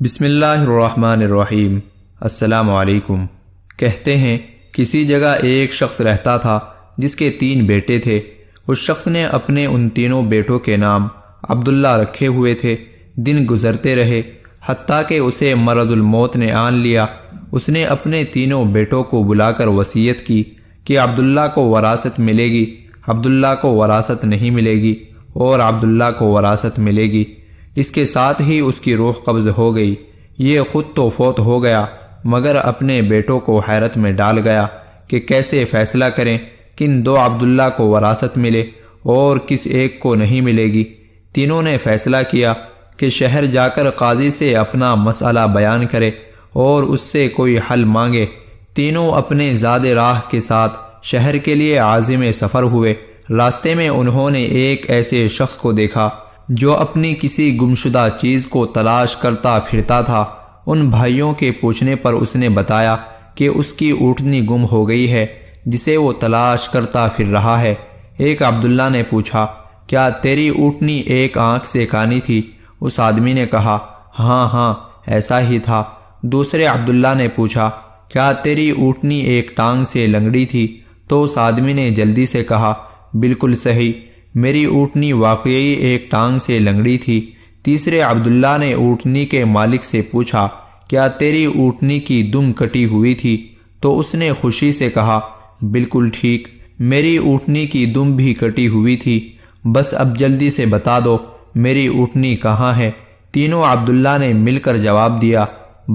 بسم اللہ الرحمن الرحیم۔ السلام علیکم۔ کہتے ہیں کسی جگہ ایک شخص رہتا تھا جس کے 3 بیٹے تھے۔ اس شخص نے اپنے ان تینوں بیٹوں کے نام عبداللہ رکھے ہوئے تھے۔ دن گزرتے رہے حتیٰ کہ اسے مرض الموت نے آن لیا۔ اس نے اپنے تینوں بیٹوں کو بلا کر وصیت کی کہ عبداللہ کو وراثت ملے گی، عبداللہ کو وراثت نہیں ملے گی اور عبداللہ کو وراثت ملے گی۔ اس کے ساتھ ہی اس کی روح قبض ہو گئی۔ یہ خود تو فوت ہو گیا مگر اپنے بیٹوں کو حیرت میں ڈال گیا کہ کیسے فیصلہ کریں، کن 2 عبداللہ کو وراثت ملے اور کس ایک کو نہیں ملے گی۔ تینوں نے فیصلہ کیا کہ شہر جا کر قاضی سے اپنا مسئلہ بیان کرے اور اس سے کوئی حل مانگے۔ تینوں اپنے زاد راہ کے ساتھ شہر کے لیے عازم سفر ہوئے۔ راستے میں انہوں نے ایک ایسے شخص کو دیکھا جو اپنی کسی گمشدہ چیز کو تلاش کرتا پھرتا تھا۔ ان بھائیوں کے پوچھنے پر اس نے بتایا کہ اس کی اونٹنی گم ہو گئی ہے جسے وہ تلاش کرتا پھر رہا ہے۔ ایک عبداللہ نے پوچھا، کیا تیری اونٹنی ایک آنکھ سے کانی تھی؟ اس آدمی نے کہا، ہاں ایسا ہی تھا۔ دوسرے عبداللہ نے پوچھا، کیا تیری اونٹنی ایک ٹانگ سے لنگڑی تھی؟ تو اس آدمی نے جلدی سے کہا، بالکل صحیح، میری اونٹنی واقعی ایک ٹانگ سے لنگڑی تھی۔ تیسرے عبداللہ نے اونٹنی کے مالک سے پوچھا، کیا تیری اونٹنی کی دم کٹی ہوئی تھی؟ تو اس نے خوشی سے کہا، بالکل ٹھیک، میری اونٹنی کی دم بھی کٹی ہوئی تھی، بس اب جلدی سے بتا دو میری اونٹنی کہاں ہے؟ تینوں عبداللہ نے مل کر جواب دیا،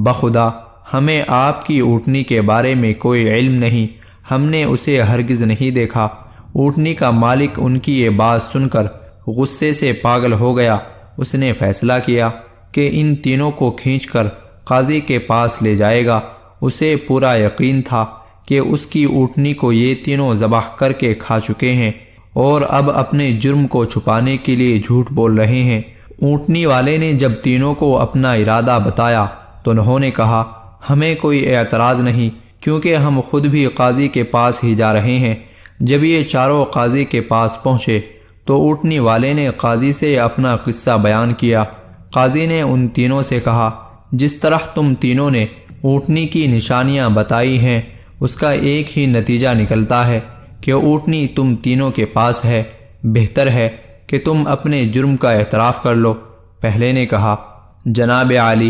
بخدا ہمیں آپ کی اونٹنی کے بارے میں کوئی علم نہیں، ہم نے اسے ہرگز نہیں دیکھا۔ اونٹنی کا مالک ان کی یہ بات سن کر غصے سے پاگل ہو گیا۔ اس نے فیصلہ کیا کہ ان تینوں کو کھینچ کر قاضی کے پاس لے جائے گا۔ اسے پورا یقین تھا کہ اس کی اونٹنی کو یہ تینوں ذبح کر کے کھا چکے ہیں اور اب اپنے جرم کو چھپانے کے لیے جھوٹ بول رہے ہیں۔ اونٹنی والے نے جب تینوں کو اپنا ارادہ بتایا تو انہوں نے کہا، ہمیں کوئی اعتراض نہیں کیونکہ ہم خود بھی قاضی کے پاس ہی جا رہے ہیں۔ جب یہ چاروں قاضی کے پاس پہنچے تو اونٹنی والے نے قاضی سے اپنا قصہ بیان کیا۔ قاضی نے ان تینوں سے کہا، جس طرح تم تینوں نے اونٹنی کی نشانیاں بتائی ہیں اس کا ایک ہی نتیجہ نکلتا ہے کہ اونٹنی تم تینوں کے پاس ہے۔ بہتر ہے کہ تم اپنے جرم کا اعتراف کر لو۔ پہلے نے کہا، جناب عالی،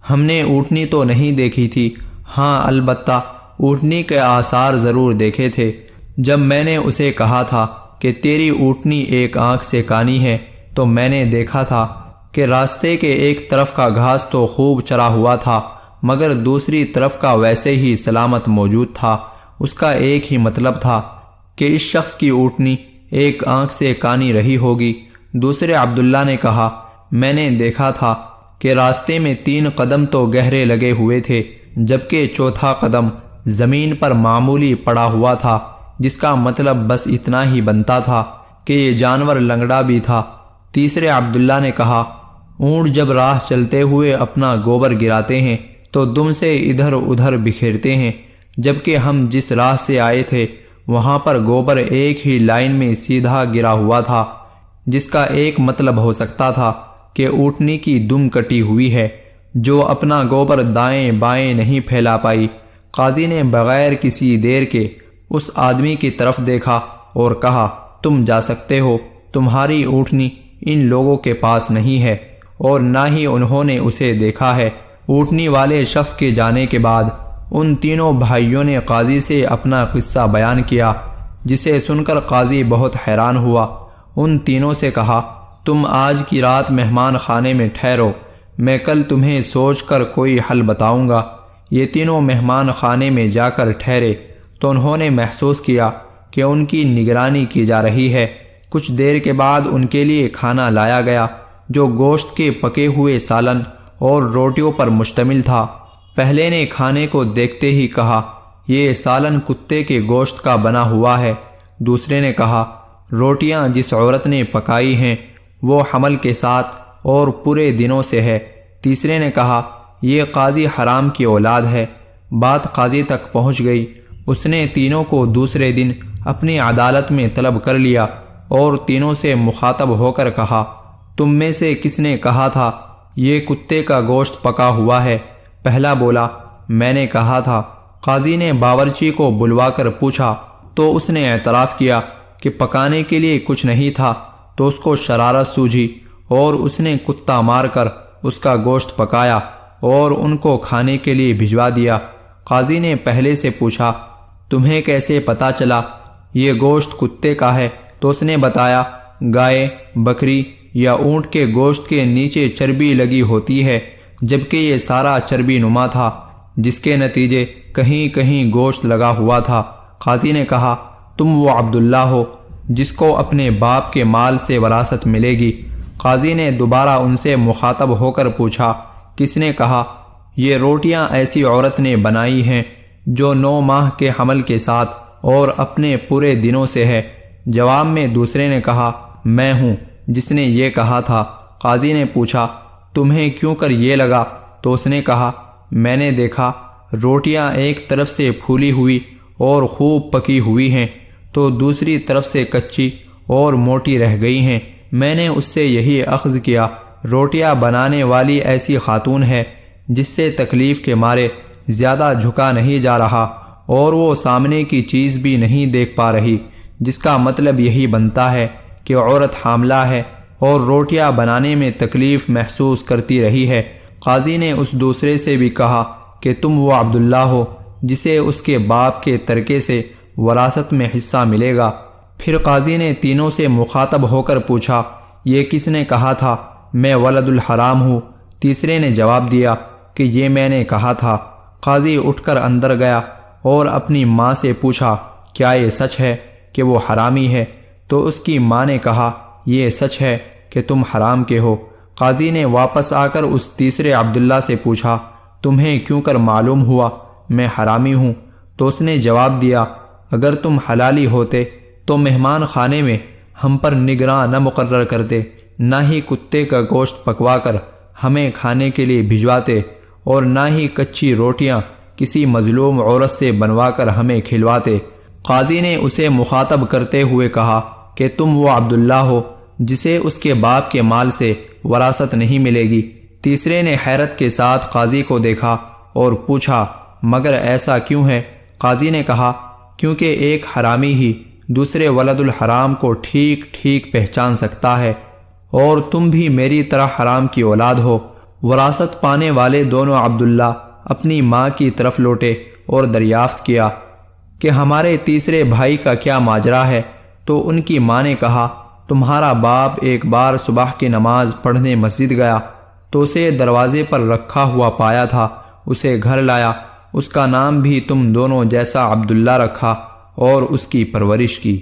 ہم نے اونٹنی تو نہیں دیکھی تھی، ہاں البتہ اونٹنی کے آثار ضرور دیکھے تھے۔ جب میں نے اسے کہا تھا کہ تیری اونٹنی ایک آنکھ سے کانی ہے تو میں نے دیکھا تھا کہ راستے کے ایک طرف کا گھاس تو خوب چرا ہوا تھا مگر دوسری طرف کا ویسے ہی سلامت موجود تھا۔ اس کا ایک ہی مطلب تھا کہ اس شخص کی اونٹنی ایک آنکھ سے کانی رہی ہوگی۔ دوسرے عبداللہ نے کہا، میں نے دیکھا تھا کہ راستے میں 3 قدم تو گہرے لگے ہوئے تھے جبکہ چوتھا قدم زمین پر معمولی پڑا ہوا تھا، جس کا مطلب بس اتنا ہی بنتا تھا کہ یہ جانور لنگڑا بھی تھا۔ تیسرے عبداللہ نے کہا، اونٹ جب راہ چلتے ہوئے اپنا گوبر گراتے ہیں تو دم سے ادھر ادھر بکھیرتے ہیں، جبکہ ہم جس راہ سے آئے تھے وہاں پر گوبر ایک ہی لائن میں سیدھا گرا ہوا تھا، جس کا ایک مطلب ہو سکتا تھا کہ اونٹنی کی دم کٹی ہوئی ہے جو اپنا گوبر دائیں بائیں نہیں پھیلا پائی۔ قاضی نے بغیر کسی دیر کے اس آدمی کی طرف دیکھا اور کہا، تم جا سکتے ہو، تمہاری اونٹنی ان لوگوں کے پاس نہیں ہے اور نہ ہی انہوں نے اسے دیکھا ہے۔ اونٹنی والے شخص کے جانے کے بعد ان تینوں بھائیوں نے قاضی سے اپنا قصہ بیان کیا، جسے سن کر قاضی بہت حیران ہوا۔ ان تینوں سے کہا، تم آج کی رات مہمان خانے میں ٹھہرو، میں کل تمہیں سوچ کر کوئی حل بتاؤں گا۔ یہ تینوں مہمان خانے میں جا کر ٹھہرے تو انہوں نے محسوس کیا کہ ان کی نگرانی کی جا رہی ہے۔ کچھ دیر کے بعد ان کے لیے کھانا لایا گیا جو گوشت کے پکے ہوئے سالن اور روٹیوں پر مشتمل تھا۔ پہلے نے کھانے کو دیکھتے ہی کہا، یہ سالن کتے کے گوشت کا بنا ہوا ہے۔ دوسرے نے کہا، روٹیاں جس عورت نے پکائی ہیں وہ حمل کے ساتھ اور پورے دنوں سے ہے۔ تیسرے نے کہا، یہ قاضی حرام کی اولاد ہے۔ بات قاضی تک پہنچ گئی۔ اس نے تینوں کو دوسرے دن اپنی عدالت میں طلب کر لیا اور تینوں سے مخاطب ہو کر کہا، تم میں سے کس نے کہا تھا یہ کتے کا گوشت پکا ہوا ہے۔ پہلا بولا، میں نے کہا تھا۔ قاضی نے باورچی کو بلوا کر پوچھا تو اس نے اعتراف کیا کہ پکانے کے لیے کچھ نہیں تھا، تو اس کو شرارت سوجھی اور اس نے کتا مار کر اس کا گوشت پکایا اور ان کو کھانے کے لیے بھجوا دیا۔ قاضی نے پہلے سے پوچھا، تمہیں کیسے پتہ چلا یہ گوشت کتے کا ہے؟ تو اس نے بتایا، گائے، بکری یا اونٹ کے گوشت کے نیچے چربی لگی ہوتی ہے، جبکہ یہ سارا چربی نما تھا، جس کے نتیجے کہیں کہیں گوشت لگا ہوا تھا۔ قاضی نے کہا، تم وہ عبداللہ ہو جس کو اپنے باپ کے مال سے وراثت ملے گی؟ قاضی نے دوبارہ ان سے مخاطب ہو کر پوچھا، کس نے کہا؟ یہ روٹیاں ایسی عورت نے بنائی ہیں جو 9 ماہ کے حمل کے ساتھ اور اپنے پورے دنوں سے ہے۔ جواب میں دوسرے نے کہا، میں ہوں جس نے یہ کہا تھا۔ قاضی نے پوچھا، تمہیں کیوں کر یہ لگا؟ تو اس نے کہا، میں نے دیکھا روٹیاں ایک طرف سے پھولی ہوئی اور خوب پکی ہوئی ہیں، تو دوسری طرف سے کچی اور موٹی رہ گئی ہیں۔ میں نے اس سے یہی اخذ کیا، روٹیاں بنانے والی ایسی خاتون ہے جس سے تکلیف کے مارے زیادہ جھکا نہیں جا رہا اور وہ سامنے کی چیز بھی نہیں دیکھ پا رہی، جس کا مطلب یہی بنتا ہے کہ عورت حاملہ ہے اور روٹیاں بنانے میں تکلیف محسوس کرتی رہی ہے۔ قاضی نے اس دوسرے سے بھی کہا کہ تم وہ عبداللہ ہو جسے اس کے باپ کے ترکے سے وراثت میں حصہ ملے گا۔ پھر قاضی نے تینوں سے مخاطب ہو کر پوچھا، یہ کس نے کہا تھا میں ولد الحرام ہوں؟ تیسرے نے جواب دیا کہ یہ میں نے کہا تھا۔ قاضی اٹھ کر اندر گیا اور اپنی ماں سے پوچھا، کیا یہ سچ ہے کہ وہ حرامی ہے؟ تو اس کی ماں نے کہا، یہ سچ ہے کہ تم حرام کے ہو۔ قاضی نے واپس آ کر اس تیسرے عبداللہ سے پوچھا، تمہیں کیوں کر معلوم ہوا میں حرامی ہوں؟ تو اس نے جواب دیا، اگر تم حلالی ہوتے تو مہمان خانے میں ہم پر نگراں نہ مقرر کرتے، نہ ہی کتے کا گوشت پکوا کر ہمیں کھانے کے لیے بھجواتے، اور نہ ہی کچی روٹیاں کسی مظلوم عورت سے بنوا کر ہمیں کھلواتے۔ قاضی نے اسے مخاطب کرتے ہوئے کہا کہ تم وہ عبداللہ ہو جسے اس کے باپ کے مال سے وراثت نہیں ملے گی۔ تیسرے نے حیرت کے ساتھ قاضی کو دیکھا اور پوچھا، مگر ایسا کیوں ہے؟ قاضی نے کہا، کیونکہ ایک حرامی ہی دوسرے ولد الحرام کو ٹھیک ٹھیک پہچان سکتا ہے، اور تم بھی میری طرح حرام کی اولاد ہو۔ وراثت پانے والے دونوں عبداللہ اپنی ماں کی طرف لوٹے اور دریافت کیا کہ ہمارے تیسرے بھائی کا کیا ماجرا ہے؟ تو ان کی ماں نے کہا، تمہارا باپ ایک بار صبح کی نماز پڑھنے مسجد گیا تو اسے دروازے پر رکھا ہوا پایا تھا، اسے گھر لایا، اس کا نام بھی تم دونوں جیسا عبداللہ رکھا اور اس کی پرورش کی۔